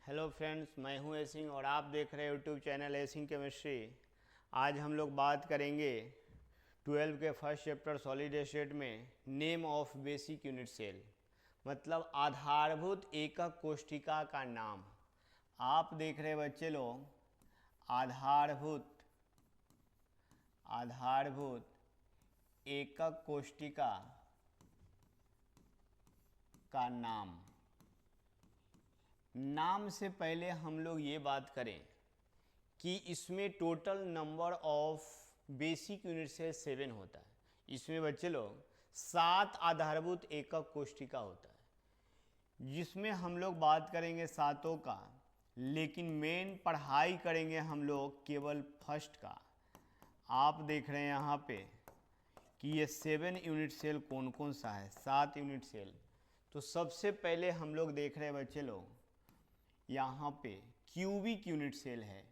Hello friends, मैं हूं ए सिंह और आप देख रहे हैं YouTube channel A Singh chemistry. आज हम लोग बात करेंगे 12 के फर्स्ट चैप्टर सॉलिड स्टेट में name of basic unit cell, मतलब आधारभूत एकक कोशिका का नाम। आप देख रहे बच्चे लोग, आधारभूत आधारभूत एकक कोशिका का नाम। नाम से पहले हम लोग ये बात करें कि इसमें total number of basic unit cell 7 होता है। इसमें बच्चे लोग 7 आधारभूत एकक कोशिका होता है, जिसमें हम लोग बात करेंगे सातों का, लेकिन मेन पढ़ाई करेंगे हम लोग केवल फर्स्ट का। आप देख रहे हैं यहाँ पे कि ये 7 यूनिट सेल कौन कौन सा है, 7 यूनिट सेल। तो सबसे पहले हम लोग देख रहे हैं बच्चे लोग, यहाँ पे क्यूबिक यूनिट सेल है।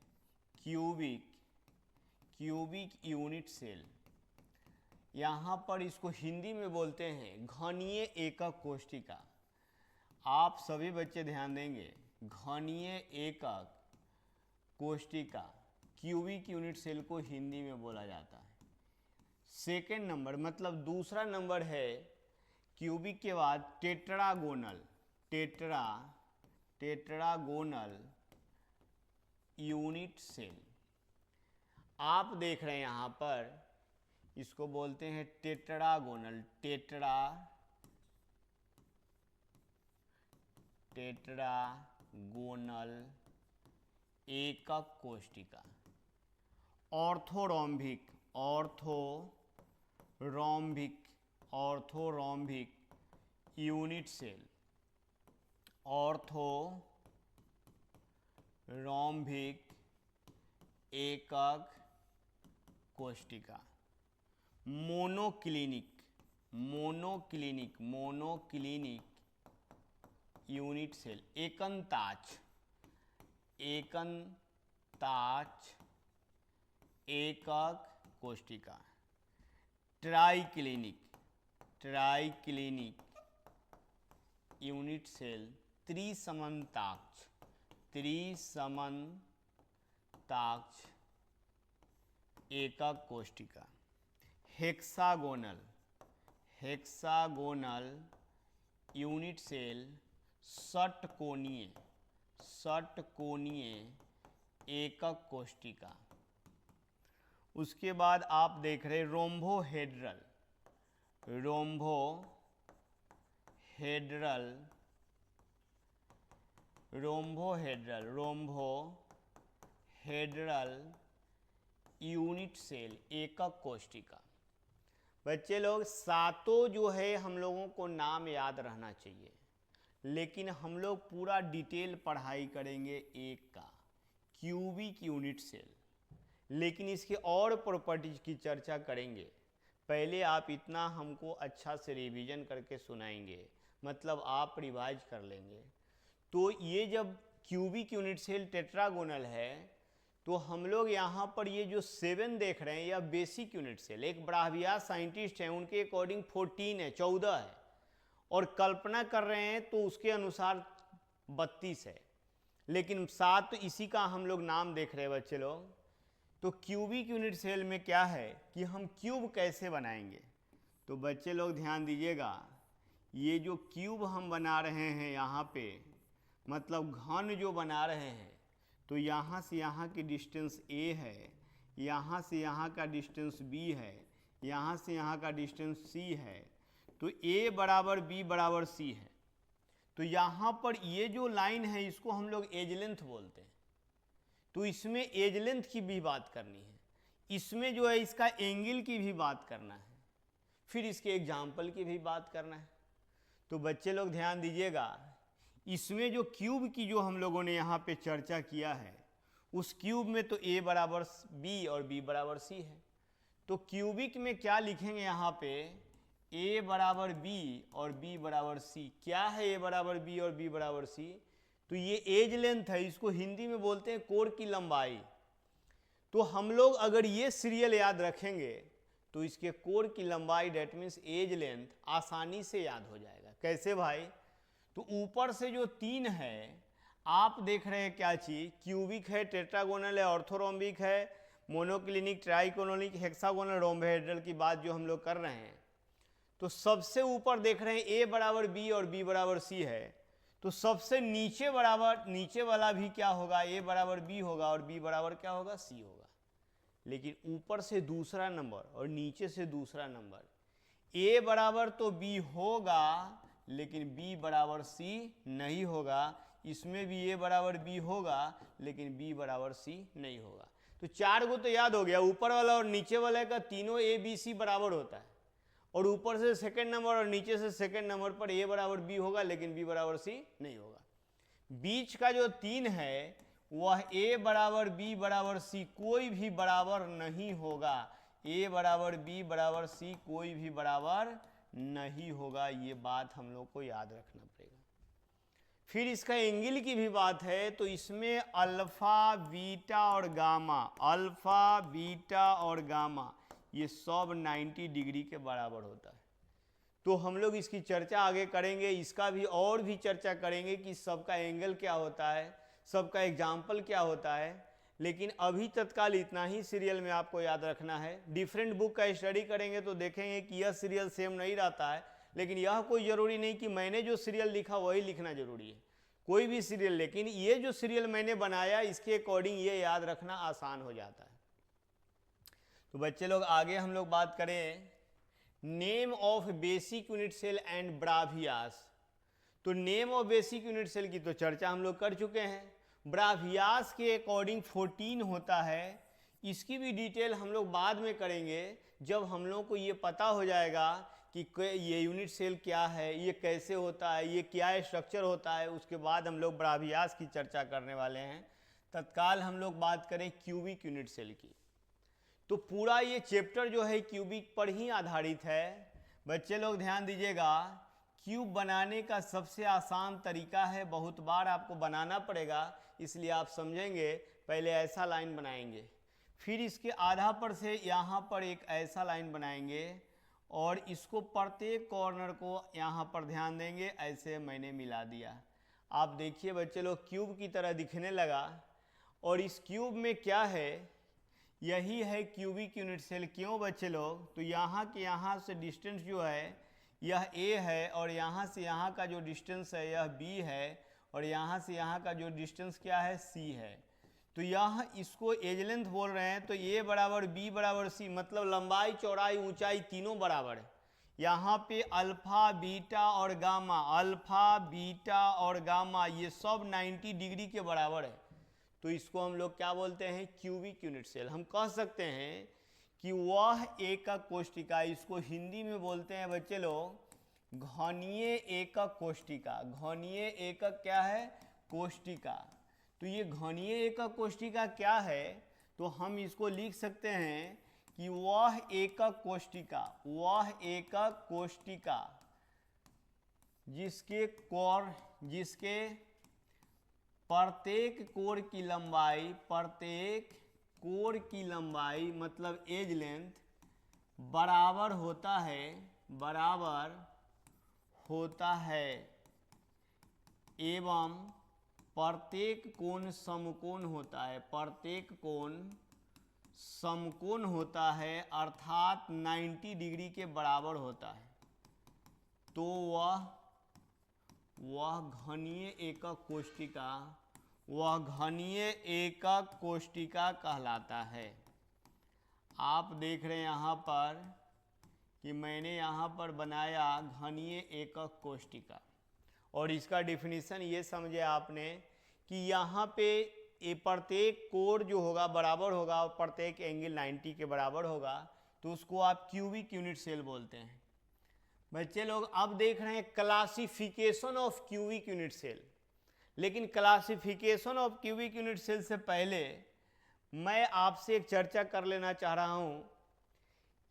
क्यूबिक यूनिट सेल, यहाँ पर इसको हिंदी में बोलते हैं घनीय एकक कोशिका। आप सभी बच्चे ध्यान देंगे, घनीय एकक कोशिका क्यूबिक यूनिट सेल को हिंदी में बोला जाता है। सेकेंड नंबर, मतलब दूसरा नंबर है क्यूबिक के बाद टेट्रागोनल यूनिट सेल। आप देख रहे हैं यहाँ पर, इसको बोलते हैं टेट्रागोनल एकक कोशिका। ऑर्थोरॉम्बिक यूनिट सेल, ऑर्थोरॉम्बिक एकक कोशिका। मोनोक्लिनिक यूनिट सेल, एकंताक्ष एकक कोशिका। ट्राइक्लिनिक यूनिट सेल, त्रिसमन्ताक्ष एकक कोशिका। हेक्सागोनल यूनिट सेल, षटकोणीय एकक कोशिका। उसके बाद आप देख रहे रोम्बोहेड्रल यूनिट सेल एकक कोशिका। बच्चे लोग, सातों जो है हम लोगों को नाम याद रहना चाहिए, लेकिन हम लोग पूरा डिटेल पढ़ाई करेंगे एक का, क्यूबिक यूनिट सेल, लेकिन इसके और प्रॉपर्टीज की चर्चा करेंगे। पहले आप इतना हमको अच्छा से रिवीजन करके सुनाएंगे, मतलब आप रिवाइज कर लेंगे। तो ये जब क्यूबिक यूनिट सेल टेट्रागोनल है, तो हम लोग यहाँ पर ये जो 7 देख रहे हैं, यह बेसिक यूनिट सेल। एक ब्राह्विया साइंटिस्ट हैं, उनके अकॉर्डिंग 14 है, 14 है, और कल्पना कर रहे हैं तो उसके अनुसार 32 है, लेकिन 7 इसी का हम लोग नाम देख रहे हैं बच्चे लोग। तो क्यूबिक यूनिट सेल में क्या है कि हम क्यूब कैसे बनाएंगे। तो बच्चे लोग ध्यान दीजिएगा, ये जो क्यूब हम बना रहे हैं यहाँ पे, मतलब घन जो बना रहे हैं, तो यहाँ से यहाँ की डिस्टेंस a है, यहाँ से यहाँ का डिस्टेंस b है, यहाँ से यहाँ का डिस्टेंस c है, तो a बराबर b बराबर c है। तो यहाँ पर ये जो लाइन है, इसको हम लोग एज लेंथ बोलते हैं। तो इसमें एज लेंथ की भी बात करनी है, इसमें जो है इसका एंगल की भी बात करना है, फिर इसके एग्जाम्पल की भी बात करना है। तो बच्चे लोग ध्यान दीजिएगा, इसमें जो क्यूब की जो हम लोगों ने यहाँ पे चर्चा किया है, उस क्यूब में तो a बराबर b और b बराबर c है। तो क्यूबिक में क्या लिखेंगे यहाँ पे, a बराबर b और b बराबर c। क्या है a बराबर b और b बराबर c? तो ये एज लेंथ है, इसको हिंदी में बोलते हैं कोर की लंबाई। तो हम लोग अगर ये सीरियल याद रखेंगे तो इसके कोर की लंबाई, डेट मीन्स एज लेंथ, आसानी से याद हो जाएगा। कैसे भाई? तो ऊपर से जो 3 है, आप देख रहे हैं क्या चीज, क्यूबिक है, टेट्रागोनल है, ऑर्थोरोम्बिक है, मोनोक्लिनिक, ट्राइकोनोनिक, हेक्सागोनल, रोम्बोहेड्रल की बात जो हम लोग कर रहे हैं। तो सबसे ऊपर देख रहे हैं ए बराबर बी और बी बराबर सी है, तो सबसे नीचे वाला भी क्या होगा, ए बराबर बी होगा और बी बराबर क्या होगा, सी होगा। लेकिन ऊपर से दूसरा नंबर और नीचे से दूसरा नंबर, ए बराबर तो बी होगा लेकिन बी बराबर सी नहीं होगा, इसमें भी ए बराबर बी होगा लेकिन बी बराबर सी नहीं होगा। तो 4 गो तो याद हो गया, ऊपर वाला और नीचे वाले का तीनों ए बी सी बराबर होता है, और ऊपर से सेकंड नंबर और नीचे से सेकंड नंबर पर ए बराबर बी होगा लेकिन बी बराबर सी नहीं होगा। बीच का जो 3 है वह ए बराबर बी बराबर सी कोई भी बराबर नहीं होगा, ए बराबर बी बराबर सी कोई भी बराबर नहीं होगा। ये बात हम लोग को याद रखना पड़ेगा। फिर इसका एंगल की भी बात है, तो इसमें अल्फा बीटा और गामा, अल्फा बीटा और गामा ये सब 90 डिग्री के बराबर होता है। तो हम लोग इसकी चर्चा आगे करेंगे, इसका भी और भी चर्चा करेंगे कि सबका एंगल क्या होता है, सबका एग्जाम्पल क्या होता है। लेकिन अभी तत्काल इतना ही सीरियल में आपको याद रखना है। डिफरेंट बुक का स्टडी करेंगे तो देखेंगे कि यह सीरियल सेम नहीं रहता है, लेकिन यह कोई ज़रूरी नहीं कि मैंने जो सीरियल लिखा वही लिखना जरूरी है, कोई भी सीरियल, लेकिन ये जो सीरियल मैंने बनाया इसके अकॉर्डिंग ये याद रखना आसान हो जाता है। तो बच्चे लोग आगे हम लोग बात करें name of basic unit cell and Bravais. तो name of basic unit cell की तो चर्चा हम लोग कर चुके हैं। ब्रावियास के अकॉर्डिंग 14 होता है, इसकी भी डिटेल हम लोग बाद में करेंगे जब हम लोग को ये पता हो जाएगा कि ये यूनिट सेल क्या है, ये कैसे होता है, ये क्या स्ट्रक्चर होता है, उसके बाद हम लोग ब्रावियास की चर्चा करने वाले हैं। तत्काल हम लोग बात करें क्यूबिक यूनिट सेल की, तो पूरा ये चैप्टर जो है क्यूबिक पर ही आधारित है। बच्चे लोग ध्यान दीजिएगा, क्यूब बनाने का सबसे आसान तरीका है, बहुत बार आपको बनाना पड़ेगा, इसलिए आप समझेंगे। पहले ऐसा लाइन बनाएंगे, फिर इसके आधा पर से यहाँ पर एक ऐसा लाइन बनाएंगे और इसको प्रत्येक कॉर्नर को यहाँ पर ध्यान देंगे, ऐसे मैंने मिला दिया। आप देखिए बच्चे लोग क्यूब की तरह दिखने लगा, और इस क्यूब में क्या है, यही है क्यूबिक यूनिट सेल। क्यों बच्चे लोग, तो यहाँ के यहाँ से डिस्टेंस जो है यह a है, और यहाँ से यहाँ का जो डिस्टेंस है यह b है, और यहाँ से यहाँ का जो डिस्टेंस क्या है c है। तो यहाँ इसको एज लेंथ बोल रहे हैं, तो a बराबर b बराबर c, मतलब लंबाई चौड़ाई ऊंचाई तीनों बराबर है। यहाँ पे अल्फा बीटा और गामा, अल्फा बीटा और गामा ये सब 90 डिग्री के बराबर है। तो इसको हम लोग क्या बोलते हैं, क्यूबिक यूनिट सेल। हम कह सकते हैं कि वह एकक कोष्टिका, इसको हिंदी में बोलते हैं बच्चे लोग घनीय एकक कोष्टिका। घनीय एकक क्या है, कोष्टिका। तो ये घनीय एकक कोष्टिका क्या है, तो हम इसको लिख सकते हैं कि वह एकक कोष्टिका, वह एकक कोष्टिका जिसके प्रत्येक कोर की लंबाई, प्रत्येक कोर की लंबाई मतलब एज लेंथ बराबर होता है एवं प्रत्येक कोण समकोण होता है, प्रत्येक कोण समकोण होता है, अर्थात 90 डिग्री के बराबर होता है। तो वह घनीय एकक कोष्टिका, वह घनीय एकक कोष्टिका कहलाता है। आप देख रहे हैं यहाँ पर कि मैंने यहाँ पर बनाया घनीय एकक कोष्टिका, और इसका डिफिनीशन ये समझे आपने कि यहाँ पे प्रत्येक कोण जो होगा बराबर होगा और प्रत्येक एंगल 90 के बराबर होगा, तो उसको आप क्यूबिक यूनिट सेल बोलते हैं। बच्चे लोग अब देख रहे हैं classification of cubic unit cell. लेकिन classification of cubic unit cell से पहले मैं आपसे एक चर्चा कर लेना चाह रहा हूं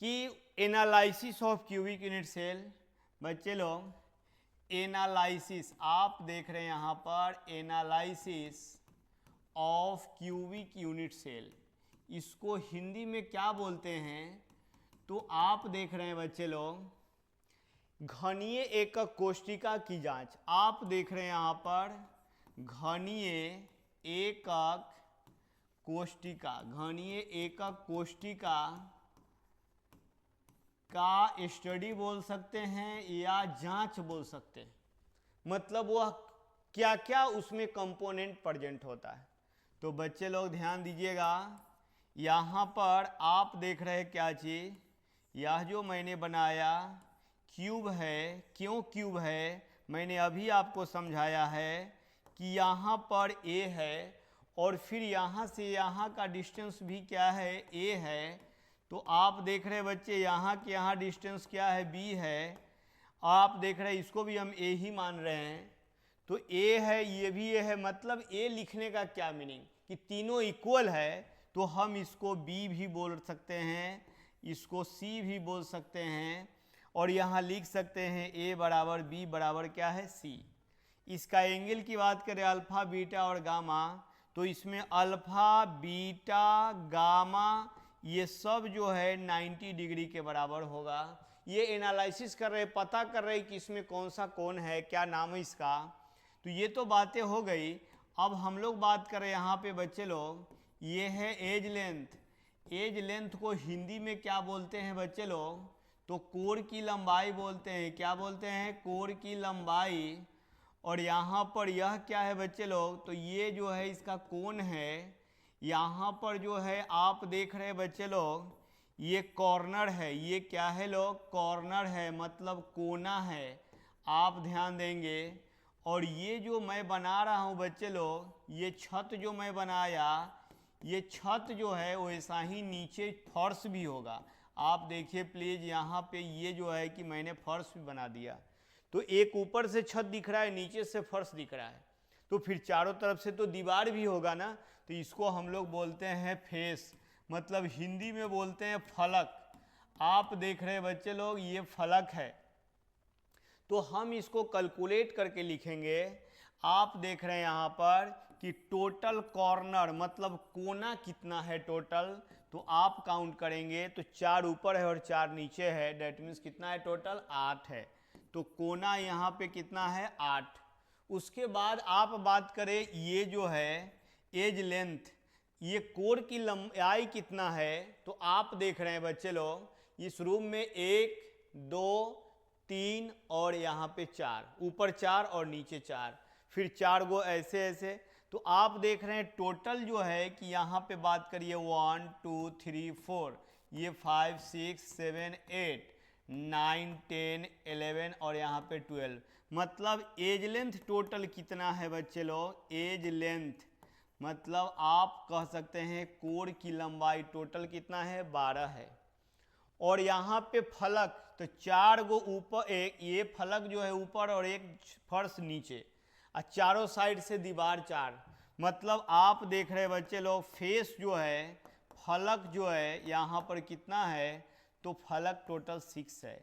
कि analysis of cubic unit cell. बच्चे लोग एनालिसिस, आप देख रहे हैं यहाँ पर analysis of cubic unit cell, इसको हिंदी में क्या बोलते हैं, तो आप देख रहे हैं बच्चे लोग घनीय एकक कोष्टिका की जांच। आप देख रहे हैं यहाँ पर घनीय एकक कोष्टिका, घनीय एकक कोष्टिका का स्टडी बोल सकते हैं या जांच बोल सकते हैं। मतलब वह क्या क्या उसमें कंपोनेंट प्रेजेंट होता है। तो बच्चे लोग ध्यान दीजिएगा, यहाँ पर आप देख रहे हैं क्या चीज़, यह जो मैंने बनाया क्यूब है। क्यों क्यूब है, मैंने अभी आपको समझाया है कि यहाँ पर ए है और फिर यहाँ से यहाँ का डिस्टेंस भी क्या है, ए है। तो आप देख रहे हैं बच्चे, यहाँ के यहाँ डिस्टेंस क्या है, बी है। आप देख रहे हैं इसको भी हम ए ही मान रहे हैं। तो ए है, ये भी ए है। मतलब ए लिखने का क्या मीनिंग कि तीनों इक्वल है, तो हम इसको बी भी बोल सकते हैं, इसको सी भी बोल सकते हैं, और यहाँ लिख सकते हैं ए बराबर बी बराबर क्या है, सी। इसका एंगल की बात करें अल्फा बीटा और गामा, तो इसमें अल्फा बीटा गामा ये सब जो है 90 डिग्री के बराबर होगा। ये एनालिसिस कर रहे, पता कर रहे कि इसमें कौन सा कोण है, क्या नाम है इसका। तो ये तो बातें हो गई। अब हम लोग बात करें यहाँ पे बच्चे लोग, ये है एज लेंथ। एज लेंथ को हिंदी में क्या बोलते हैं बच्चे लोग, तो कोण की लंबाई बोलते हैं। क्या बोलते हैं, कोण की लंबाई। और यहाँ पर यह क्या है बच्चे लोग, तो ये जो है इसका कोण है। यहाँ पर जो है आप देख रहे हैं बच्चे लोग, ये कॉर्नर है। ये क्या है लोग, कॉर्नर है, मतलब कोना है। आप ध्यान देंगे। और ये जो मैं बना रहा हूँ बच्चे लोग, ये छत जो मैं बनाया, ये छत जो है वैसा ही नीचे फर्श भी होगा। आप देखिए प्लीज़, यहाँ पे ये जो है कि मैंने फर्श भी बना दिया। तो एक ऊपर से छत दिख रहा है, नीचे से फर्श दिख रहा है, तो फिर चारों तरफ से तो दीवार भी होगा ना। तो इसको हम लोग बोलते हैं फेस, मतलब हिंदी में बोलते हैं फलक। आप देख रहे हैं बच्चे लोग, ये फलक है। तो हम इसको कैलकुलेट करके लिखेंगे। आप देख रहे हैं यहाँ पर कि टोटल कॉर्नर मतलब कोना कितना है टोटल, तो आप काउंट करेंगे तो 4 ऊपर है और 4 नीचे है। डेट मीन्स कितना है टोटल, 8 है। तो कोना यहाँ पे कितना है, 8। उसके बाद आप बात करें, ये जो है एज लेंथ, ये कोण की लंबाई कितना है, तो आप देख रहे हैं बच्चे लोग, इस रूम में 1 2 3 और यहाँ पे 4, ऊपर 4 और नीचे 4, फिर 4 गो ऐसे ऐसे। तो आप देख रहे हैं टोटल जो है कि यहाँ पे बात करिए 1 2 3 4, ये 5 6 7 8 9 10 11 और यहाँ पे 12। मतलब एज लेंथ टोटल कितना है बच्चे लोग, एज लेंथ मतलब आप कह सकते हैं कोण की लंबाई टोटल कितना है, 12 है। और यहाँ पे फलक, तो 4 गो ऊपर, एक ये फलक जो है ऊपर और एक फर्श नीचे, और चारों साइड से दीवार 4। मतलब आप देख रहे बच्चे लोग, फेस जो है, फलक जो है यहाँ पर कितना है, तो फलक टोटल 6 है।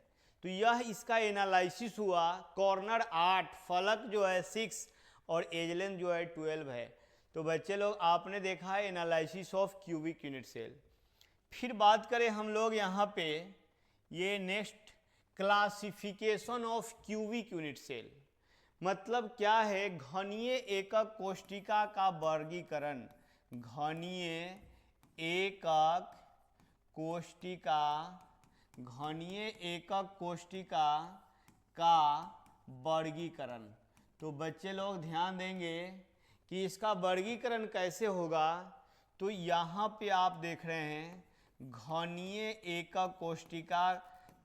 तो यह इसका एनालिसिस हुआ। कॉर्नर 8, फलक जो है 6 और एज लेंथ जो है 12 है। तो बच्चे लोग आपने देखा है analysis of cubic unit cell. फिर बात करें हम लोग यहाँ पे, ये next classification of cubic unit cell. मतलब क्या है, घनीय एकक कोष्टिका का वर्गीकरण। घनीय एकक कोष्टिका, घनीय एकक कोष्टिका का वर्गीकरण। तो बच्चे लोग ध्यान देंगे कि इसका वर्गीकरण कैसे होगा। तो यहाँ पे आप देख रहे हैं घनीय एकक कोष्टिका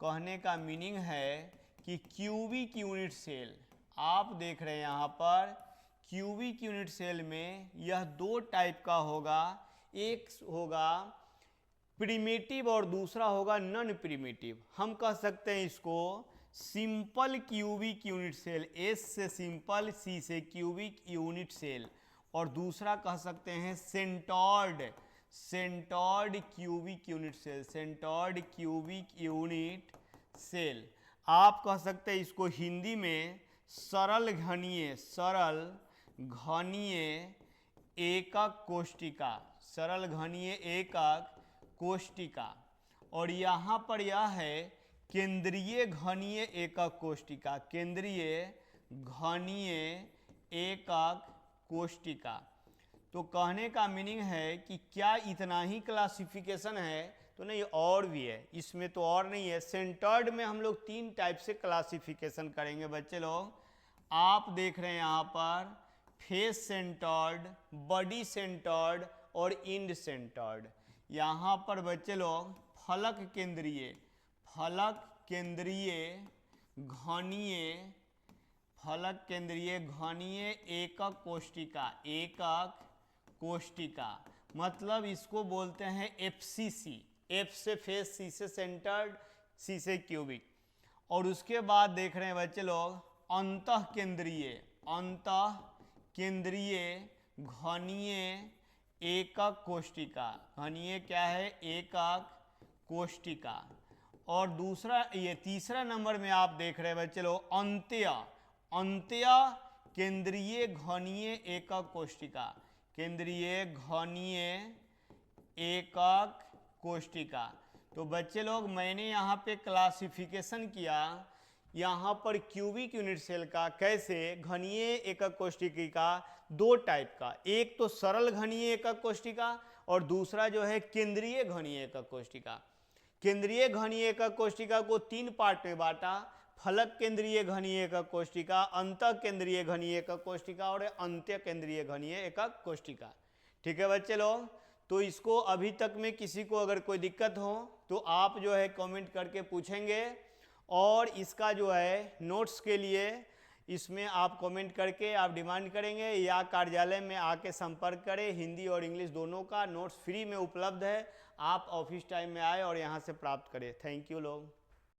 कहने का मीनिंग है कि क्यूबिक यूनिट सेल। आप देख रहे हैं यहाँ पर क्यूबिक यूनिट सेल में यह 2 टाइप का होगा, एक होगा प्रिमिटिव और दूसरा होगा नॉन प्रिमिटिव। हम कह सकते हैं इसको simple cubic unit cell, S से सिंपल, सी से क्यूबिक यूनिट सेल, और दूसरा कह सकते हैं centred, centred cubic unit cell, centred cubic unit cell. आप कह सकते हैं इसको हिंदी में सरल घनीय, सरल घनीय एकक कोष्टिका, सरल घनीय एकक कोष्टिका। और यहाँ पर यह है केंद्रीय घनीय एकक कोष्टिका, केंद्रीय घनीय एकक कोष्टिका। तो कहने का मीनिंग है कि क्या इतना ही क्लासिफिकेशन है, तो नहीं, और भी है इसमें, तो और नहीं है। सेंटर्ड में हम लोग 3 टाइप से क्लासिफिकेशन करेंगे बच्चे लोग। आप देख रहे हैं यहाँ पर फेस सेंटर्ड, बॉडी सेंटर्ड और इंड सेंटर्ड। यहाँ पर बच्चे लोग फलक केंद्रीय, फलक केंद्रीय घनीय, फलक केंद्रीय घनीय एकक कोष्टिका, एकक कोष्टिका, मतलब इसको बोलते हैं FCC। F से फेस, C से सेंटर्ड, C से क्यूबिक। और उसके बाद देख रहे हैं बच्चे लोग अंतः केंद्रीय, अंतः केंद्रीय घनीय एकक कोष्टिका। घनीय क्या है? एकक कोष्टिका। और दूसरा, ये तीसरा नंबर में आप देख रहे हैं बच्चे लोग अंत्य, अंत्य केंद्रीय घनीय एकक कोष्टिका, केंद्रीय घनीय एकक कोष्टिका। तो बच्चे लोग मैंने यहाँ पे क्लासिफिकेशन किया यहाँ पर क्यूबिक यूनिट सेल का, कैसे घनीय एकक कोष्टिका 2 टाइप का, एक तो सरल घनीय एकक कोष्टिका और दूसरा जो है केंद्रीय घनीय एकक कोष्टिका। केंद्रीय घनीय एकक कोष्टिका को 3 पार्ट में बांटा, फलक केंद्रीय घनीय एकक कोष्टिका, अंतः केंद्रीय घनीय एकक कोष्टिका और अंत्य केंद्रीय घनीय एकक कोष्टिका। ठीक है बच्चे लोग, तो इसको अभी तक में किसी को अगर कोई दिक्कत हो तो आप जो है कमेंट करके पूछेंगे, और इसका जो है नोट्स के लिए इसमें आप कमेंट करके आप डिमांड करेंगे या कार्यालय में आके संपर्क करें। हिंदी और इंग्लिश दोनों का नोट्स फ्री में उपलब्ध है, आप ऑफिस टाइम में आए और यहाँ से प्राप्त करें। थैंक यू लोग।